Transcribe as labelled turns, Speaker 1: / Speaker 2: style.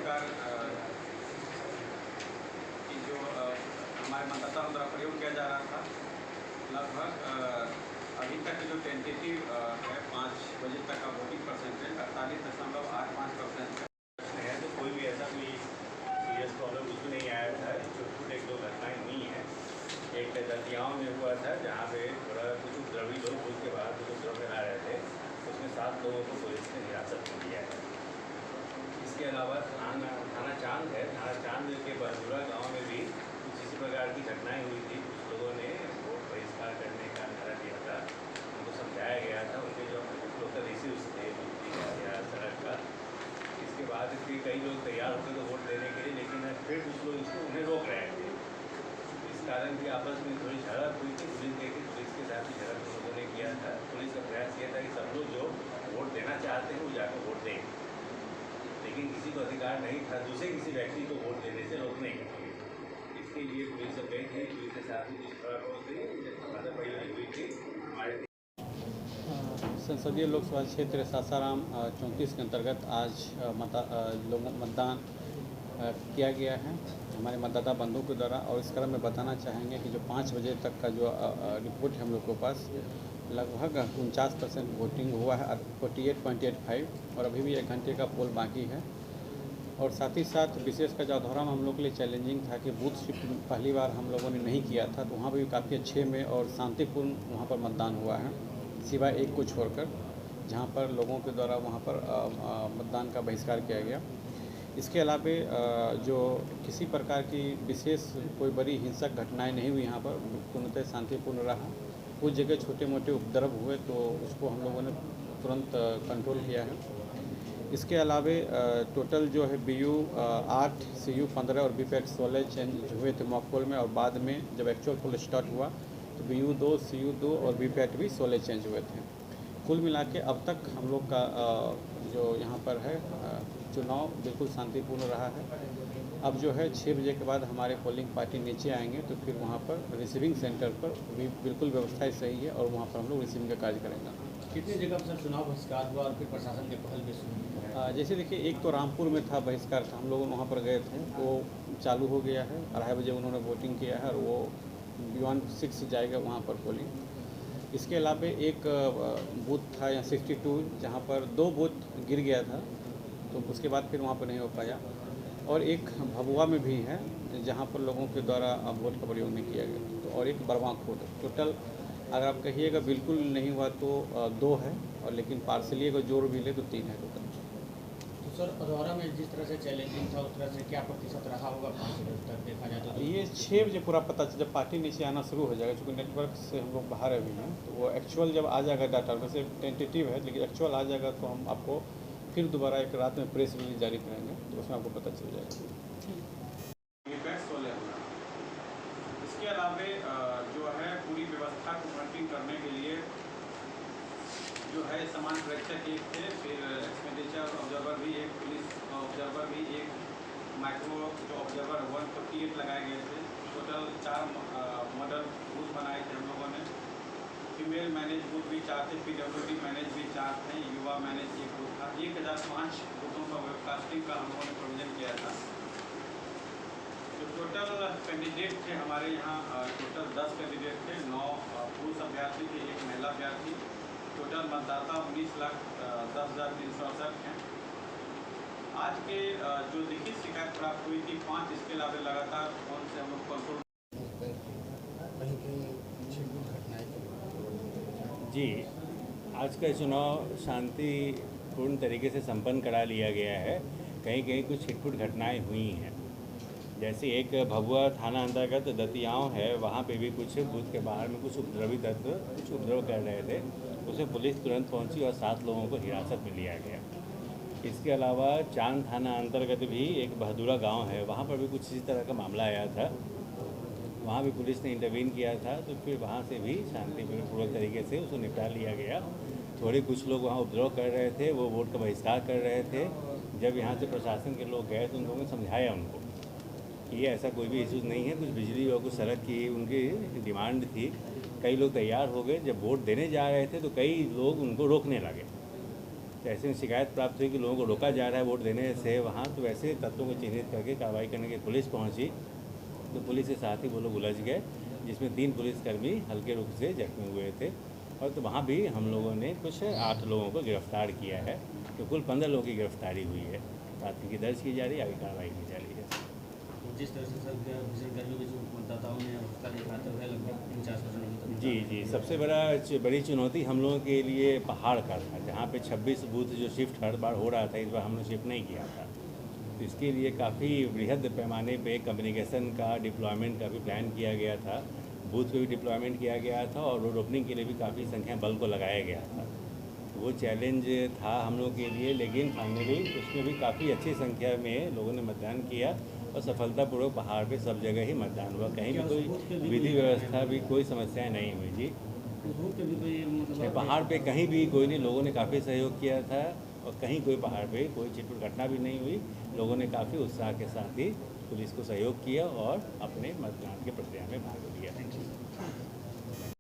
Speaker 1: प्रकार कि जो हमारे मतदाताओं द्वारा प्रयोग किया जा रहा था, लगभग अभी तक जो टेंटेटिव है 5 बजे तक का वोटिंग परसेंटेज 48.85% है। तो कोई भी ऐसा कोई सीरियस प्रॉब्लम कुछ नहीं आया था। छोटी एक दो घटनाएं हुई हैं। एक दतियाओं में हुआ था जहाँ पे थोड़ा कुछ उपद्रवी लोग भूल के बाद कुछ उपद्रव में आ रहे थे, उसमें 7 लोगों को पुलिस ने हिरासत में लिया है। इसके अलावा थाना चांद है, थाना चांद के बहदुरा गाँव में भी कुछ इसी प्रकार की घटनाएँ हुई थी। कुछ लोगों ने वोट बहिष्कार करने का नारा दिया था, उनको समझाया गया था। उनके जो लोकल इश्यूज थे बिजली का या सड़क का, इसके बाद फिर कई लोग तैयार होते थे वोट देने के लिए, लेकिन फिर कुछ लोग इसको उन्हें रोक रहे थे। इस कारण भी आपस में थोड़ी झड़प हुई थी। पुलिस के साथ भी झड़प लोगों ने किया था। पुलिस का प्रयास ये था कि सब लोग जो वोट देना चाहते हैं वो जाकर वोट दें, लेकिन किसी को अधिकार नहीं था दूसरे किसी व्यक्ति को वोट देने से रोकने के लिए। इसके लिए पुलिस गई थी, पुलिस के साथ भी कुछ खराब हो गई हुई थी। हमारे
Speaker 2: संसदीय लोकसभा क्षेत्र सासाराम 34 के अंतर्गत आज मतदान किया गया है हमारे मतदाता बंधुओं के द्वारा। और इस क्रम में बताना चाहेंगे कि जो 5 बजे तक का जो रिपोर्ट है हम लोग के पास, लगभग 49% वोटिंग हुआ है, 48.85, और अभी भी 1 घंटे का पोल बाकी है। और साथ ही साथ विशेषकर चौधौरा में हम लोग के लिए चैलेंजिंग था कि बूथ शिफ्ट पहली बार हम लोगों ने नहीं किया था, तो वहाँ पर भी काफ़ी अच्छे में और शांतिपूर्ण वहाँ पर मतदान हुआ है, सिवाय एक को छोड़कर, जहाँ पर लोगों के द्वारा वहाँ पर मतदान का बहिष्कार किया गया। इसके अलावा जो किसी प्रकार की विशेष कोई बड़ी हिंसक घटनाएं नहीं हुई, यहाँ पर पूर्णतः शांतिपूर्ण रहा। कुछ जगह छोटे मोटे उपद्रव हुए तो उसको हम लोगों ने तुरंत कंट्रोल किया है। इसके अलावा टोटल जो है BU 8, CU 15 और वीपैट 16 चेंज हुए थे मॉक पोल में, और बाद में जब एक्चुअल पोल स्टार्ट हुआ तो BU 2, CU 2 और वीपैट भी 16 चेंज हुए थे। कुल मिला के अब तक हम लोग का जो यहाँ पर है चुनाव बिल्कुल शांतिपूर्ण रहा है। अब जो है 6 बजे के बाद हमारे पोलिंग पार्टी नीचे आएंगे, तो फिर वहाँ पर रिसीविंग सेंटर पर भी बिल्कुल व्यवस्था सही है और वहाँ पर हम लोग रिसीविंग का कार्य करेंगे।
Speaker 3: कितनी जगह पर चुनाव बहिष्कार हुआ और फिर प्रशासन के पहल भी शुरू हुआ?
Speaker 2: जैसे देखिए, एक तो रामपुर में था बहिष्कार था, हम लोग वहाँ पर गए थे, वो चालू हो गया है। 2:30 बजे उन्होंने वोटिंग किया है और वो beyond 6 जाएगा वहाँ पर पोलिंग। इसके अलावा एक बूथ था यहाँ 62, जहाँ पर 2 बूथ गिर गया था, तो उसके बाद फिर वहाँ पर नहीं हो पाया। और एक भभुआ में भी है जहाँ पर लोगों के द्वारा वोट का प्रयोग नहीं किया गया, तो और एक बरवा खोट। टोटल अगर आप कहिएगा बिल्कुल नहीं हुआ तो 2 है, और लेकिन पार्सली अगर जोड़ भी ले तो 3 है टोटल।
Speaker 3: तो सर, अधौरा में जिस तरह से चैलेंजिंग था उस तरह से क्या प्रतिशत रहा होगा 5 बजे तक देखा जाए तो?
Speaker 2: ये 6 बजे पूरा पता जब पार्टी नीचे आना शुरू हो जाएगा, क्योंकि नेटवर्क से हम लोग बाहर अभी हैं, तो वो एक्चुअल जब आ जाएगा डाटा, वैसे टेंटेटिव है लेकिन एक्चुअल आ जाएगा तो हम आपको फिर दोबारा एक रात में प्रेस रिलीज जारी करेंगे, तो उसमें आपको पता चल जाएगा।
Speaker 1: इसके अलावा जो है पूरी व्यवस्था को मॉनिटरिंग करने के लिए जो है समान प्रेक्षक एक थे, फिर एक्सपेंडिचर ऑब्जर्वर भी एक, पुलिस ऑब्जर्वर भी एक, माइक्रो जो ऑब्जर्वर 148 लगाए गए थे। टोटल 4 मॉडल बूथ बनाए थे हम लोगों ने। फीमेल मैनेज बूथ भी 4 थे, PWD मैनेज भी 4 थे, युवा मैनेज 1 बूथ था। 1005 बूथों का वेबकास्टिंग का हम लोगों ने प्रोविजन किया था। जो टोटल कैंडिडेट थे हमारे यहाँ, टोटल 10 कैंडिडेट थे, 9 पुरुष अभ्यर्थी थे, 1 महिला अभ्यर्थी। टोटल मतदाता 19,10,368 हैं। आज के जो लिखित शिकायत प्राप्त हुई थी 5, इसके अलावा लगातार फोन से हम लोग कंट्रोल।
Speaker 4: जी, आज का चुनाव शांतिपूर्ण तरीके से संपन्न करा लिया गया है। कहीं कहीं कुछ छिटपुट घटनाएं हुई हैं, जैसे एक भभुआ थाना अंतर्गत दतियाओं है, वहाँ पे भी कुछ बूथ के बाहर में कुछ उपद्रवी तत्व कुछ उपद्रव कर रहे थे, उसमें पुलिस तुरंत पहुंची और 7 लोगों को हिरासत में लिया गया। इसके अलावा चांद थाना अंतर्गत भी एक बहदुरा गांव है, वहाँ पर भी कुछ इसी तरह का मामला आया था, वहाँ भी पुलिस ने इंटरवीन किया था, तो फिर वहाँ से भी शांतिपूर्वक तरीके से उसको निपटा लिया गया। थोड़े कुछ लोग वहाँ उपद्रव कर रहे थे, वो वोट का बहिष्कार कर रहे थे। जब यहाँ से प्रशासन के लोग गए तो उन लोगों ने समझाया उनको कि ये ऐसा कोई भी इश्यूज़ नहीं है, कुछ बिजली और कुछ सड़क की उनकी डिमांड थी। कई लोग तैयार हो गए, जब वोट देने जा रहे थे तो कई लोग उनको रोकने लगे, तो ऐसे में शिकायत प्राप्त हुई कि लोगों को रोका जा रहा है वोट देने से वहाँ, तो ऐसे तत्वों को चिन्हित करके कार्रवाई करने की पुलिस पहुँची। तो पुलिस के साथ ही वो लोग उलझ गए, जिसमें 3 पुलिसकर्मी हल्के रूप से जख्मी हुए थे। और तो वहाँ भी हम लोगों ने कुछ 8 लोगों को गिरफ्तार किया है, तो कुल 15 लोगों की गिरफ्तारी हुई है। प्राथमिकी दर्ज की जा रही है, आगे कार्रवाई की जा रही है।
Speaker 3: जिस तरह से सर भीषण गर्मी में जो मतदाताओं ने हौसला दिखाते हुए लगभग 49%।
Speaker 4: जी, सबसे बड़ी चुनौती हम लोगों के लिए पहाड़ का था, जहाँ पे 26 बूथ जो शिफ्ट हर बार हो रहा था, इस बार हमने शिफ्ट नहीं किया था। तो इसके लिए काफ़ी बृहद पैमाने पे कम्युनिकेशन का डिप्लॉयमेंट का भी प्लान किया गया था, बूथ पे भी डिप्लॉयमेंट किया गया था और रोड ओपनिंग के लिए भी काफ़ी संख्या बल को लगाया गया था। तो वो चैलेंज था हम लोग के लिए, लेकिन फाइनली उसमें भी काफ़ी अच्छी संख्या में लोगों ने मतदान किया और सफलतापूर्वक पहाड़ पे सब जगह ही मतदान हुआ। कहीं भी कोई विधि व्यवस्था भी कोई समस्या नहीं हुई जी। पहाड़ पे कहीं भी कोई नहीं, लोगों ने काफ़ी सहयोग किया था और कहीं कोई पहाड़ पे कोई छिटपुट घटना भी नहीं हुई। लोगों ने काफ़ी उत्साह के साथ ही पुलिस को सहयोग किया और अपने मतदान की प्रक्रिया में भाग लिया।